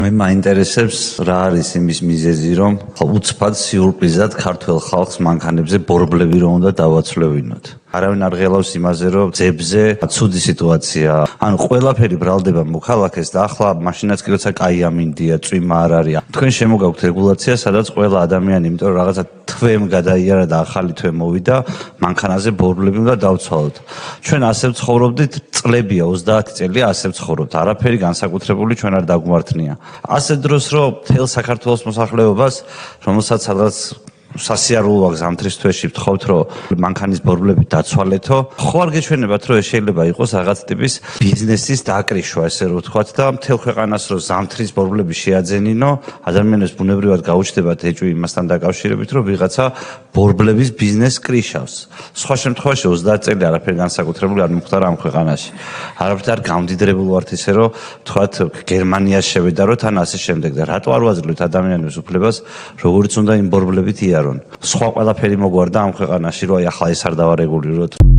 მე მაინტერესებს რა არის იმის მიზეზი, რომ უცბად სიურპრიზად ქართველ ხალხს მანქანებზე ბორბლები რომ უნდა დავაცვლევინოთ. არავინ არ ღელავს იმაზე, რომ ძებზე ცუდი სიტუაცია. ანუ ყველაფერი ბრალდება მოქალაქეს და ახლა მაშინაც კი როცა კაი ამინდია, წვიმა არ არის. თქვენ შემოგაქვთ რეგულაცია, სადაც ყველა ადამიანი, იმიტომ რომ რაღაცა თვემ გადაიარა და ახალი თვე მოვიდა, მანქანაზე ბორბლები უნდა დავცვალოთ. ჩვენ ასე ვცხოვრობდით, წლებია 30 წელია ასე ვცხოვრობთ. არაფერი განსაკუთრებული ჩვენ არ დაგვმართნია. ასე დროს რომ თელ საქართველოს მოსახლეობას, რომელსაც სადღაც სასიარულოა ზამთრის თვეში ვთხოვთ, რომ მანქანის ბორბლები დაცვალეთო, ხო არ გეჩვენებათ, რომ ეს შეიძლება იყოს რაღაც ტიპის ბიზნესის დაკრიშვა, ესე რომ ვთქვათ და მთელ ქვეყანას რომ ზამთრის ბორბლები შეაძენინო, ადამიანებს ბუნებრივად გაუჩნდებათ ეჭვი იმასთან დაკავშირებით, რომ ვიღაცა ბორბლების ბიზნეს კრიშავს. სხვა შემთხვევაში 30 წელი არაფერი განსაკუთრებული არ მომხდარა ამ ქვეყანაში. არაფერ არ გამდიდრებულ ვართ ისე, რომ ვთქვათ გერმანიას შევედა, რომ თან ასე შემდეგ და რატო არ ვაძლევთ ადამიანებს უფლებას, როგორც უნდა იმ ბორბლებით იარონ. სხვა ყველაფერი მოგვარდა ამ ქვეყანაში, რომ აი ახლა ეს არ დავარეგულიროთ.